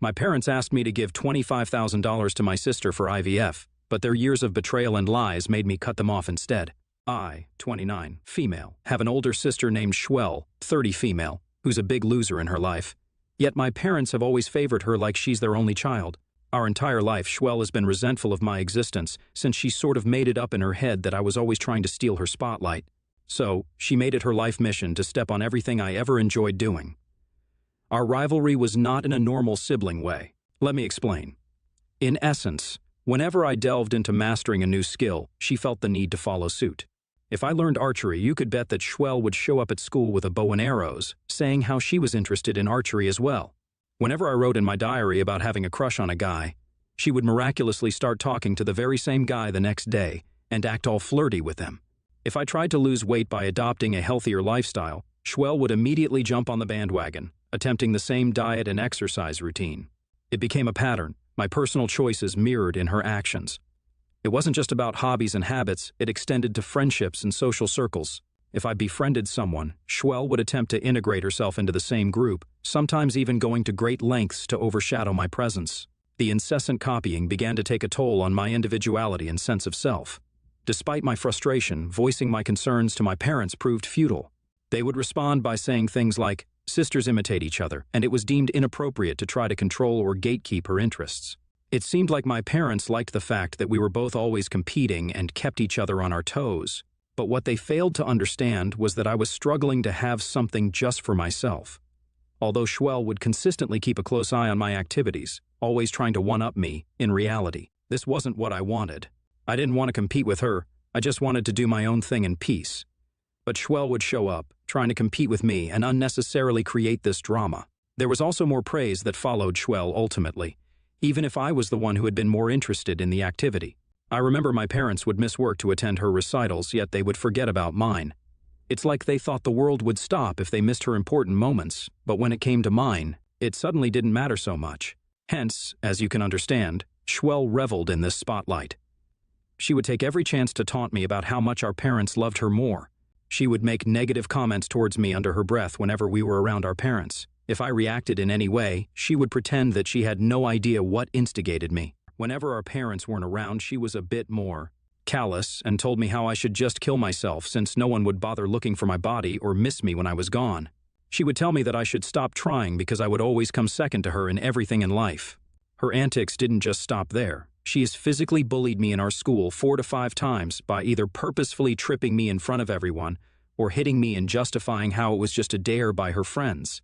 My parents asked me to give $25,000 to my sister for IVF, but their years of betrayal and lies made me cut them off instead. I, 29, female, have an older sister named Schwell, 30 female, who's a big loser in her life. Yet my parents have always favored her like she's their only child. Our entire life, Schwell has been resentful of my existence since she sort of made it up in her head that I was always trying to steal her spotlight. So, she made it her life mission to step on everything I ever enjoyed doing. Our rivalry was not in a normal sibling way. Let me explain. In essence, whenever I delved into mastering a new skill, she felt the need to follow suit. If I learned archery, you could bet that Schwell would show up at school with a bow and arrows, saying how she was interested in archery as well. Whenever I wrote in my diary about having a crush on a guy, she would miraculously start talking to the very same guy the next day and act all flirty with him. If I tried to lose weight by adopting a healthier lifestyle, Schwell would immediately jump on the bandwagon, attempting the same diet and exercise routine. It became a pattern, my personal choices mirrored in her actions. It wasn't just about hobbies and habits, it extended to friendships and social circles. If I befriended someone, Schwell would attempt to integrate herself into the same group, sometimes even going to great lengths to overshadow my presence. The incessant copying began to take a toll on my individuality and sense of self. Despite my frustration, voicing my concerns to my parents proved futile. They would respond by saying things like, "Sisters imitate each other," and it was deemed inappropriate to try to control or gatekeep her interests. It seemed like my parents liked the fact that we were both always competing and kept each other on our toes. But what they failed to understand was that I was struggling to have something just for myself. Although Schwell would consistently keep a close eye on my activities, always trying to one-up me, in reality, this wasn't what I wanted. I didn't want to compete with her, I just wanted to do my own thing in peace. But Schwell would show up, trying to compete with me and unnecessarily create this drama. There was also more praise that followed Schwell ultimately, even if I was the one who had been more interested in the activity. I remember my parents would miss work to attend her recitals, yet they would forget about mine. It's like they thought the world would stop if they missed her important moments, but when it came to mine, it suddenly didn't matter so much. Hence, as you can understand, Schwell reveled in this spotlight. She would take every chance to taunt me about how much our parents loved her more. She would make negative comments towards me under her breath whenever we were around our parents. If I reacted in any way, she would pretend that she had no idea what instigated me. Whenever our parents weren't around, she was a bit more callous and told me how I should just kill myself since no one would bother looking for my body or miss me when I was gone. She would tell me that I should stop trying because I would always come second to her in everything in life. Her antics didn't just stop there. She has physically bullied me in our school 4 to 5 times by either purposefully tripping me in front of everyone or hitting me and justifying how it was just a dare by her friends.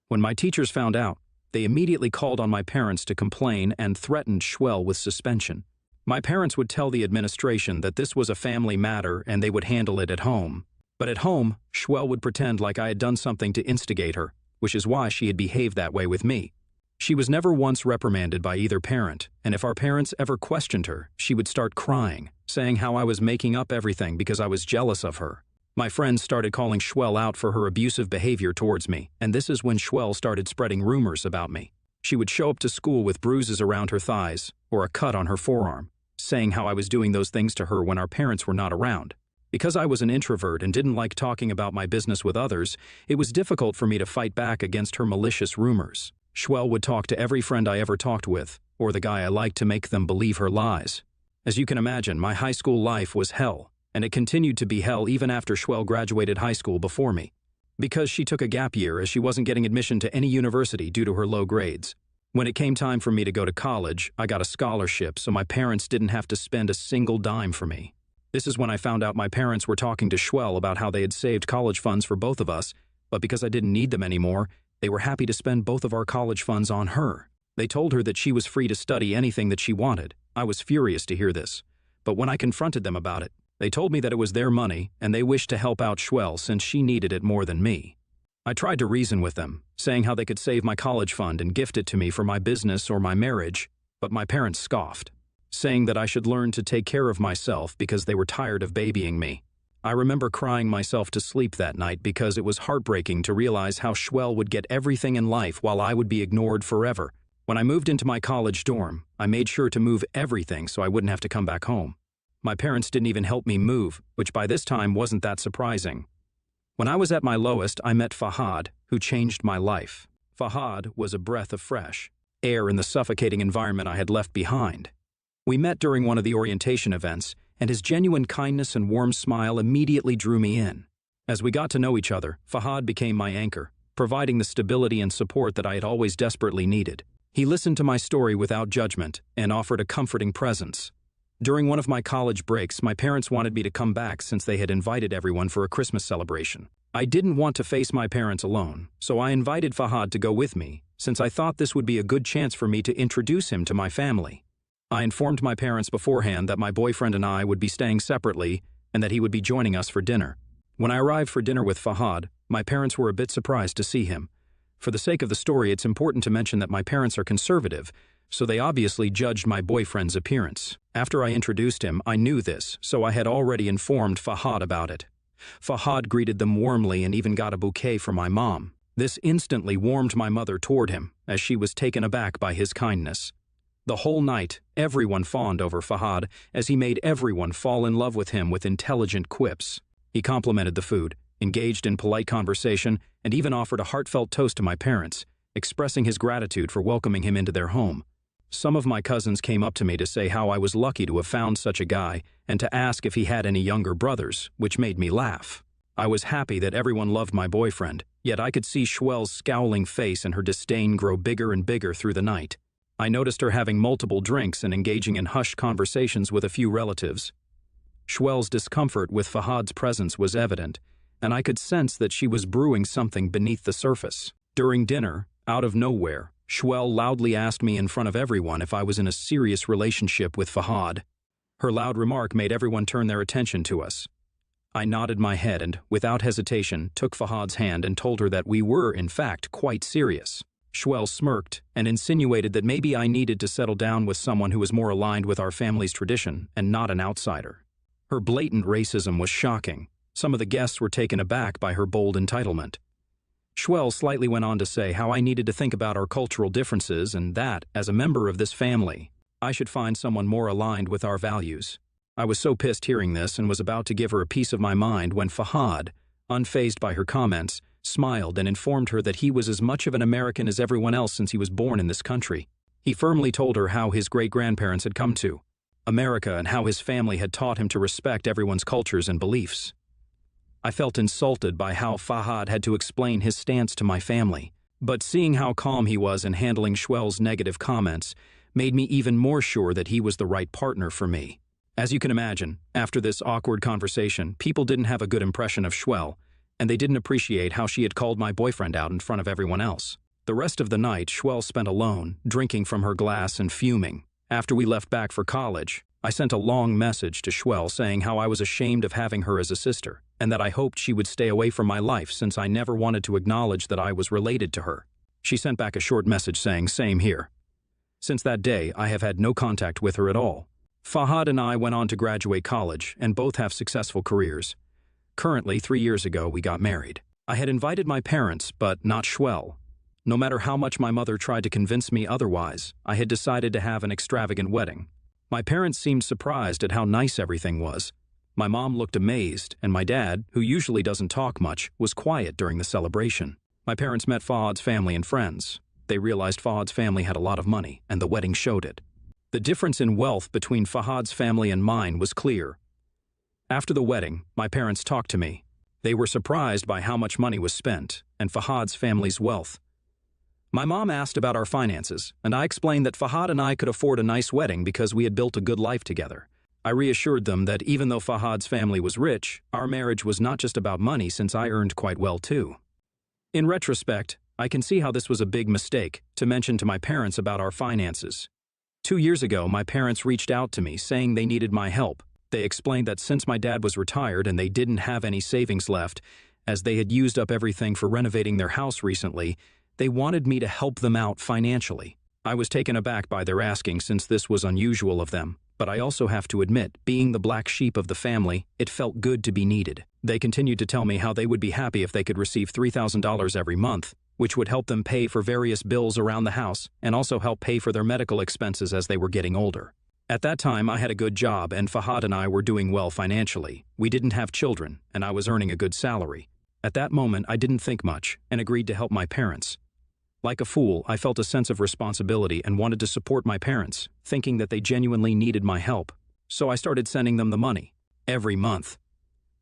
When my teachers found out, they immediately called on my parents to complain and threatened Schwell with suspension. My parents would tell the administration that this was a family matter and they would handle it at home. But at home, Schwell would pretend like I had done something to instigate her, which is why she had behaved that way with me. She was never once reprimanded by either parent, and if our parents ever questioned her, she would start crying, saying how I was making up everything because I was jealous of her. My friends started calling Schwell out for her abusive behavior towards me, and this is when Schwell started spreading rumors about me. She would show up to school with bruises around her thighs or a cut on her forearm, saying how I was doing those things to her when our parents were not around. Because I was an introvert and didn't like talking about my business with others, it was difficult for me to fight back against her malicious rumors. Schwell would talk to every friend I ever talked with, or the guy I liked, to make them believe her lies. As you can imagine, my high school life was hell, and it continued to be hell even after Schwell graduated high school before me. Because she took a gap year as she wasn't getting admission to any university due to her low grades. When it came time for me to go to college, I got a scholarship so my parents didn't have to spend a single dime for me. This is when I found out my parents were talking to Schwell about how they had saved college funds for both of us, but because I didn't need them anymore, they were happy to spend both of our college funds on her. They told her that she was free to study anything that she wanted. I was furious to hear this, but when I confronted them about it, they told me that it was their money and they wished to help out Schwell since she needed it more than me. I tried to reason with them, saying how they could save my college fund and gift it to me for my business or my marriage, but my parents scoffed, saying that I should learn to take care of myself because they were tired of babying me. I remember crying myself to sleep that night because it was heartbreaking to realize how Schwell would get everything in life while I would be ignored forever. When I moved into my college dorm, I made sure to move everything so I wouldn't have to come back home. My parents didn't even help me move, which by this time wasn't that surprising. When I was at my lowest, I met Fahad, who changed my life. Fahad was a breath of fresh air and the suffocating environment I had left behind. We met during one of the orientation events, and his genuine kindness and warm smile immediately drew me in. As we got to know each other, Fahad became my anchor, providing the stability and support that I had always desperately needed. He listened to my story without judgment and offered a comforting presence. During one of my college breaks, my parents wanted me to come back since they had invited everyone for a Christmas celebration. I didn't want to face my parents alone, so I invited Fahad to go with me, since I thought this would be a good chance for me to introduce him to my family. I informed my parents beforehand that my boyfriend and I would be staying separately and that he would be joining us for dinner. When I arrived for dinner with Fahad, my parents were a bit surprised to see him. For the sake of the story, it's important to mention that my parents are conservative, so they obviously judged my boyfriend's appearance. After I introduced him, I knew this, so I had already informed Fahad about it. Fahad greeted them warmly and even got a bouquet for my mom. This instantly warmed my mother toward him, as she was taken aback by his kindness. The whole night, everyone fawned over Fahad, as he made everyone fall in love with him with intelligent quips. He complimented the food, engaged in polite conversation, and even offered a heartfelt toast to my parents, expressing his gratitude for welcoming him into their home. Some of my cousins came up to me to say how I was lucky to have found such a guy and to ask if he had any younger brothers, which made me laugh. I was happy that everyone loved my boyfriend, yet I could see Schwell's scowling face and her disdain grow bigger and bigger through the night. I noticed her having multiple drinks and engaging in hushed conversations with a few relatives. Schwell's discomfort with Fahad's presence was evident, and I could sense that she was brewing something beneath the surface. During dinner, out of nowhere, Schwell loudly asked me in front of everyone if I was in a serious relationship with Fahad. Her loud remark made everyone turn their attention to us. I nodded my head and, without hesitation, took Fahad's hand and told her that we were, in fact, quite serious. Schwell smirked and insinuated that maybe I needed to settle down with someone who was more aligned with our family's tradition and not an outsider. Her blatant racism was shocking. Some of the guests were taken aback by her bold entitlement. Schwell slightly went on to say how I needed to think about our cultural differences and that, as a member of this family, I should find someone more aligned with our values. I was so pissed hearing this and was about to give her a piece of my mind when Fahad, unfazed by her comments, smiled and informed her that he was as much of an American as everyone else since he was born in this country. He firmly told her how his great-grandparents had come to America and how his family had taught him to respect everyone's cultures and beliefs. I felt insulted by how Fahad had to explain his stance to my family, but seeing how calm he was in handling Schwell's negative comments made me even more sure that he was the right partner for me. As you can imagine, after this awkward conversation, people didn't have a good impression of Schwell, and they didn't appreciate how she had called my boyfriend out in front of everyone else. The rest of the night, Schwell spent alone, drinking from her glass and fuming. After we left back for college, I sent a long message to Schwell saying how I was ashamed of having her as a sister, and that I hoped she would stay away from my life since I never wanted to acknowledge that I was related to her. She sent back a short message saying, "Same here." Since that day, I have had no contact with her at all. Fahad and I went on to graduate college, and both have successful careers. Currently, 3 years ago, we got married. I had invited my parents, but not Schwell. No matter how much my mother tried to convince me otherwise, I had decided to have an extravagant wedding. My parents seemed surprised at how nice everything was. My mom looked amazed, and my dad, who usually doesn't talk much, was quiet during the celebration. My parents met Fahad's family and friends. They realized Fahad's family had a lot of money, and the wedding showed it. The difference in wealth between Fahad's family and mine was clear. After the wedding, my parents talked to me. They were surprised by how much money was spent, and Fahad's family's wealth. My mom asked about our finances, and I explained that Fahad and I could afford a nice wedding because we had built a good life together. I reassured them that even though Fahad's family was rich, our marriage was not just about money since I earned quite well too. In retrospect, I can see how this was a big mistake to mention to my parents about our finances. 2 years ago, my parents reached out to me saying they needed my help. They explained that since my dad was retired and they didn't have any savings left, as they had used up everything for renovating their house recently, they wanted me to help them out financially. I was taken aback by their asking since this was unusual of them, but I also have to admit, being the black sheep of the family, it felt good to be needed. They continued to tell me how they would be happy if they could receive $3,000 every month, which would help them pay for various bills around the house and also help pay for their medical expenses as they were getting older. At that time, I had a good job and Fahad and I were doing well financially. We didn't have children, and I was earning a good salary. At that moment, I didn't think much and agreed to help my parents. Like a fool, I felt a sense of responsibility and wanted to support my parents, thinking that they genuinely needed my help. So I started sending them the money. Every month.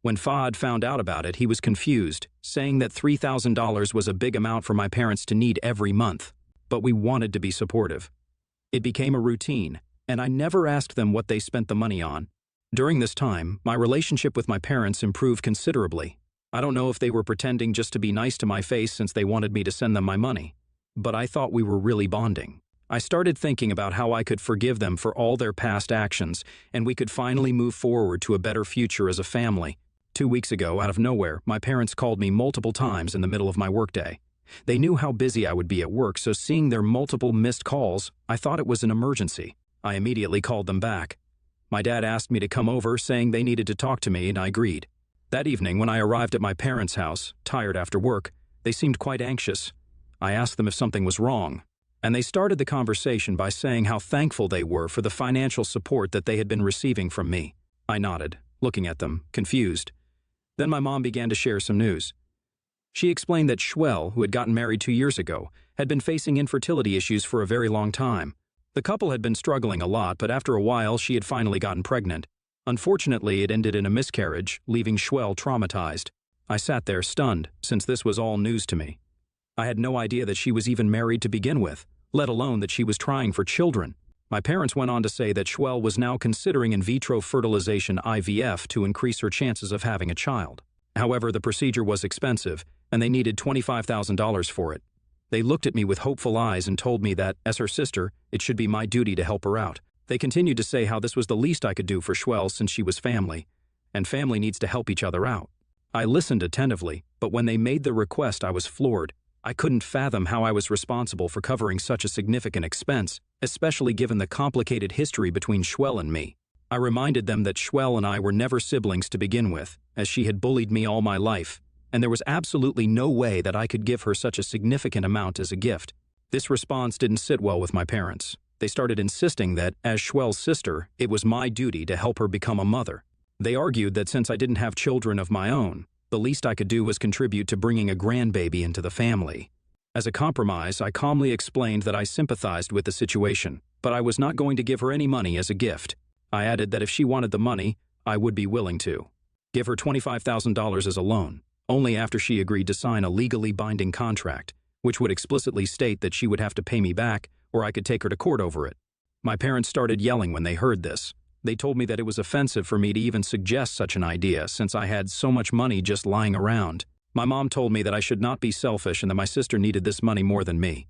When Fahad found out about it, he was confused, saying that $3,000 was a big amount for my parents to need every month. But we wanted to be supportive. It became a routine, and I never asked them what they spent the money on. During this time, my relationship with my parents improved considerably. I don't know if they were pretending just to be nice to my face since they wanted me to send them my money, but I thought we were really bonding. I started thinking about how I could forgive them for all their past actions, and we could finally move forward to a better future as a family. 2 weeks ago, out of nowhere, my parents called me multiple times in the middle of my workday. They knew how busy I would be at work, so seeing their multiple missed calls, I thought it was an emergency. I immediately called them back. My dad asked me to come over, saying they needed to talk to me, and I agreed. That evening, when I arrived at my parents' house, tired after work, they seemed quite anxious. I asked them if something was wrong, and they started the conversation by saying how thankful they were for the financial support that they had been receiving from me. I nodded, looking at them, confused. Then my mom began to share some news. She explained that Shwell, who had gotten married 2 years ago, had been facing infertility issues for a very long time. The couple had been struggling a lot, but after a while she had finally gotten pregnant. Unfortunately, it ended in a miscarriage, leaving Shwell traumatized. I sat there stunned, since this was all news to me. I had no idea that she was even married to begin with, let alone that she was trying for children. My parents went on to say that Shwell was now considering in vitro fertilization IVF to increase her chances of having a child. However, the procedure was expensive, and they needed $25,000 for it. They looked at me with hopeful eyes and told me that, as her sister, it should be my duty to help her out. They continued to say how this was the least I could do for Shwell since she was family, and family needs to help each other out. I listened attentively, but when they made the request, I was floored. I couldn't fathom how I was responsible for covering such a significant expense, especially given the complicated history between Shwell and me. I reminded them that Shwell and I were never siblings to begin with, as she had bullied me all my life, and there was absolutely no way that I could give her such a significant amount as a gift. This response didn't sit well with my parents. They started insisting that, as Shwell's sister, it was my duty to help her become a mother. They argued that since I didn't have children of my own, the least I could do was contribute to bringing a grandbaby into the family. As a compromise, I calmly explained that I sympathized with the situation, but I was not going to give her any money as a gift. I added that if she wanted the money, I would be willing to give her $25,000 as a loan, only after she agreed to sign a legally binding contract, which would explicitly state that she would have to pay me back or I could take her to court over it. My parents started yelling when they heard this. They told me that it was offensive for me to even suggest such an idea since I had so much money just lying around. My mom told me that I should not be selfish and that my sister needed this money more than me.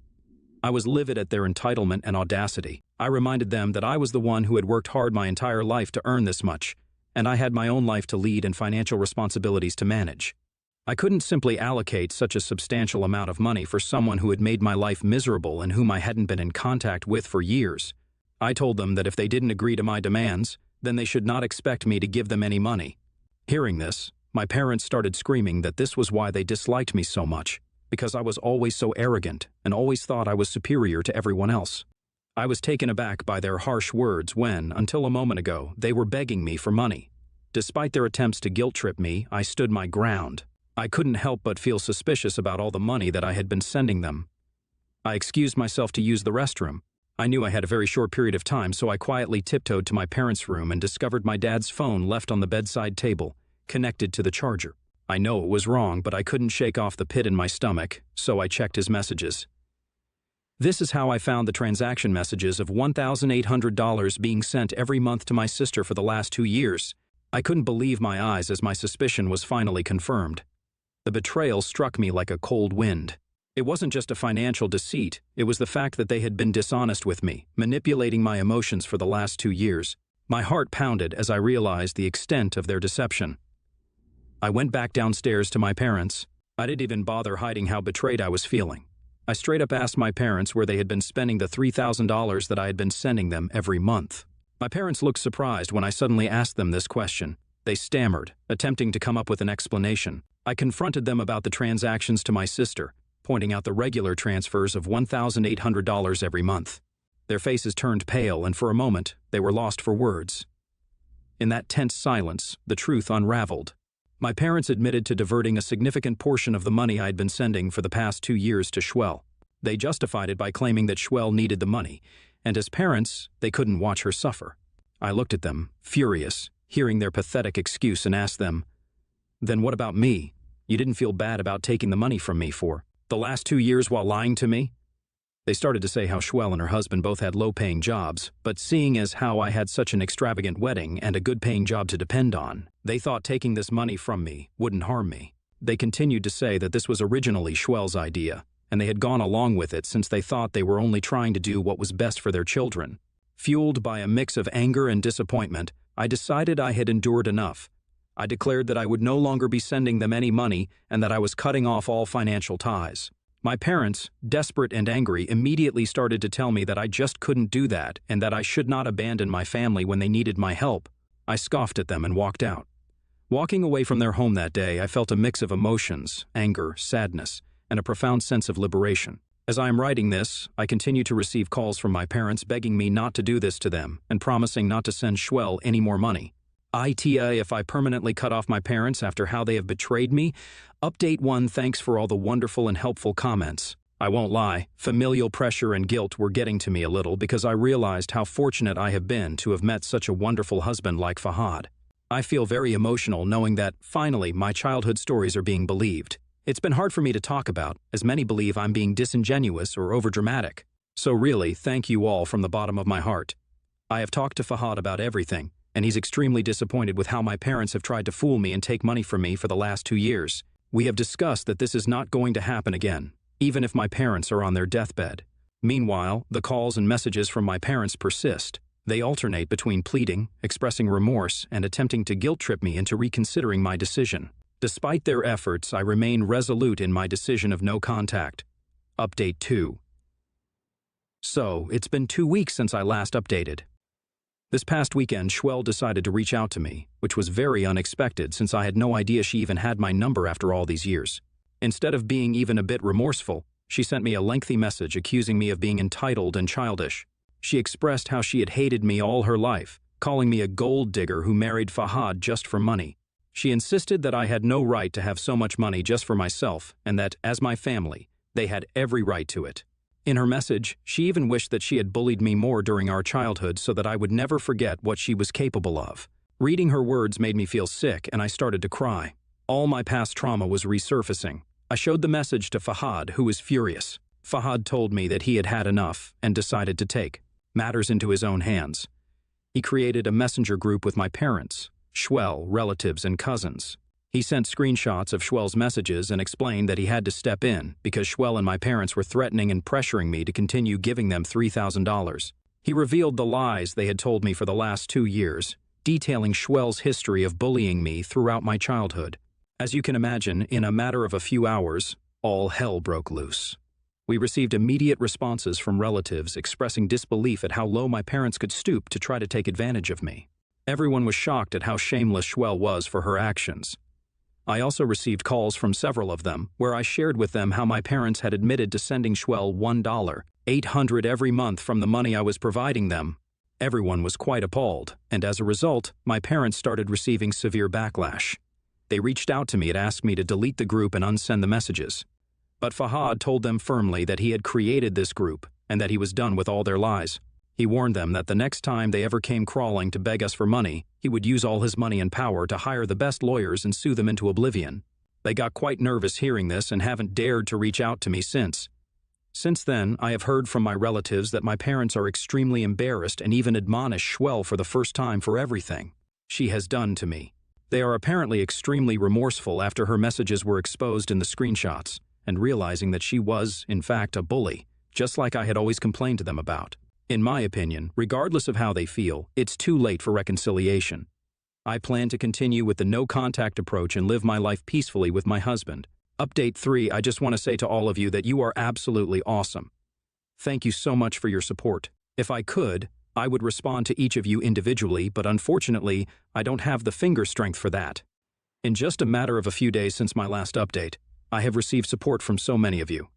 I was livid at their entitlement and audacity. I reminded them that I was the one who had worked hard my entire life to earn this much, and I had my own life to lead and financial responsibilities to manage. I couldn't simply allocate such a substantial amount of money for someone who had made my life miserable and whom I hadn't been in contact with for years. I told them that if they didn't agree to my demands, then they should not expect me to give them any money. Hearing this, my parents started screaming that this was why they disliked me so much, because I was always so arrogant and always thought I was superior to everyone else. I was taken aback by their harsh words when, until a moment ago, they were begging me for money. Despite their attempts to guilt-trip me, I stood my ground. I couldn't help but feel suspicious about all the money that I had been sending them. I excused myself to use the restroom. I knew I had a very short period of time, so I quietly tiptoed to my parents' room and discovered my dad's phone left on the bedside table, connected to the charger. I know it was wrong, but I couldn't shake off the pit in my stomach, so I checked his messages. This is how I found the transaction messages of $1,800 being sent every month to my sister for the last 2 years. I couldn't believe my eyes as my suspicion was finally confirmed. The betrayal struck me like a cold wind. It wasn't just a financial deceit, it was the fact that they had been dishonest with me, manipulating my emotions for the last 2 years. My heart pounded as I realized the extent of their deception. I went back downstairs to my parents. I didn't even bother hiding how betrayed I was feeling. I straight up asked my parents where they had been spending the $3,000 that I had been sending them every month. My parents looked surprised when I suddenly asked them this question. They stammered, attempting to come up with an explanation. I confronted them about the transactions to my sister, pointing out the regular transfers of $1,800 every month. Their faces turned pale, and for a moment, they were lost for words. In that tense silence, the truth unraveled. My parents admitted to diverting a significant portion of the money I had been sending for the past 2 years to Shwell. They justified it by claiming that Schwell needed the money, and as parents, they couldn't watch her suffer. I looked at them, furious, hearing their pathetic excuse, and asked them, "Then what about me? You didn't feel bad about taking the money from me for the last 2 years while lying to me?" They started to say how Schwell and her husband both had low-paying jobs, but seeing as how I had such an extravagant wedding and a good-paying job to depend on, they thought taking this money from me wouldn't harm me. They continued to say that this was originally Schwell's idea, and they had gone along with it since they thought they were only trying to do what was best for their children. Fueled by a mix of anger and disappointment, I decided I had endured enough. I declared that I would no longer be sending them any money and that I was cutting off all financial ties. My parents, desperate and angry, immediately started to tell me that I just couldn't do that and that I should not abandon my family when they needed my help. I scoffed at them and walked out. Walking away from their home that day, I felt a mix of emotions, anger, sadness, and a profound sense of liberation. As I am writing this, I continue to receive calls from my parents begging me not to do this to them and promising not to send Schwell any more money. If I permanently cut off my parents after how they have betrayed me. Update 1. Thanks for all the wonderful and helpful comments. I won't lie, familial pressure and guilt were getting to me a little because I realized how fortunate I have been to have met such a wonderful husband like Fahad. I feel very emotional knowing that, finally, my childhood stories are being believed. It's been hard for me to talk about, as many believe I'm being disingenuous or overdramatic. So really, thank you all from the bottom of my heart. I have talked to Fahad about everything, and he's extremely disappointed with how my parents have tried to fool me and take money from me for the last 2 years. We have discussed that this is not going to happen again, even if my parents are on their deathbed. Meanwhile, the calls and messages from my parents persist. They alternate between pleading, expressing remorse, and attempting to guilt-trip me into reconsidering my decision. Despite their efforts, I remain resolute in my decision of no contact. Update 2. So, it's been 2 weeks since I last updated. This past weekend, Schwell decided to reach out to me, which was very unexpected since I had no idea she even had my number after all these years. Instead of being even a bit remorseful, she sent me a lengthy message accusing me of being entitled and childish. She expressed how she had hated me all her life, calling me a gold digger who married Fahad just for money. She insisted that I had no right to have so much money just for myself and that, as my family, they had every right to it. In her message, she even wished that she had bullied me more during our childhood so that I would never forget what she was capable of. Reading her words made me feel sick and I started to cry. All my past trauma was resurfacing. I showed the message to Fahad, who was furious. Fahad told me that he had had enough and decided to take matters into his own hands. He created a messenger group with my parents, Schwell, relatives, and cousins. He sent screenshots of Schwell's messages and explained that he had to step in because Schwell and my parents were threatening and pressuring me to continue giving them $3,000. He revealed the lies they had told me for the last 2 years, detailing Schwell's history of bullying me throughout my childhood. As you can imagine, in a matter of a few hours, all hell broke loose. We received immediate responses from relatives expressing disbelief at how low my parents could stoop to try to take advantage of me. Everyone was shocked at how shameless Schwell was for her actions. I also received calls from several of them where I shared with them how my parents had admitted to sending Schwell $1,800 every month from the money I was providing them. Everyone was quite appalled, and as a result, my parents started receiving severe backlash. They reached out to me and asked me to delete the group and unsend the messages. But Fahad told them firmly that he had created this group and that he was done with all their lies. He warned them that the next time they ever came crawling to beg us for money, he would use all his money and power to hire the best lawyers and sue them into oblivion. They got quite nervous hearing this and haven't dared to reach out to me since. Since then, I have heard from my relatives that my parents are extremely embarrassed and even admonish Schwell for the first time for everything she has done to me. They are apparently extremely remorseful after her messages were exposed in the screenshots, and realizing that she was, in fact, a bully, just like I had always complained to them about. In my opinion, regardless of how they feel, it's too late for reconciliation. I plan to continue with the no-contact approach and live my life peacefully with my husband. Update 3, I just want to say to all of you that you are absolutely awesome. Thank you so much for your support. If I could, I would respond to each of you individually, but unfortunately, I don't have the finger strength for that. In just a matter of a few days since my last update, I have received support from so many of you.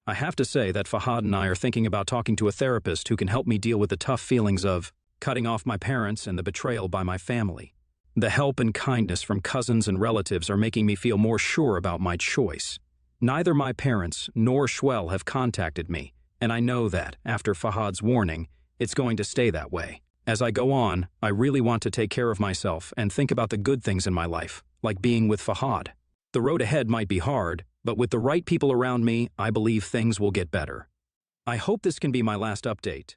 I have to say that Fahad and I are thinking about talking to a therapist who can help me deal with the tough feelings of cutting off my parents and the betrayal by my family. The help and kindness from cousins and relatives are making me feel more sure about my choice. Neither my parents nor Shwell have contacted me, and I know that, after Fahad's warning, it's going to stay that way. As I go on, I really want to take care of myself and think about the good things in my life, like being with Fahad. The road ahead might be hard, but with the right people around me, I believe things will get better. I hope this can be my last update.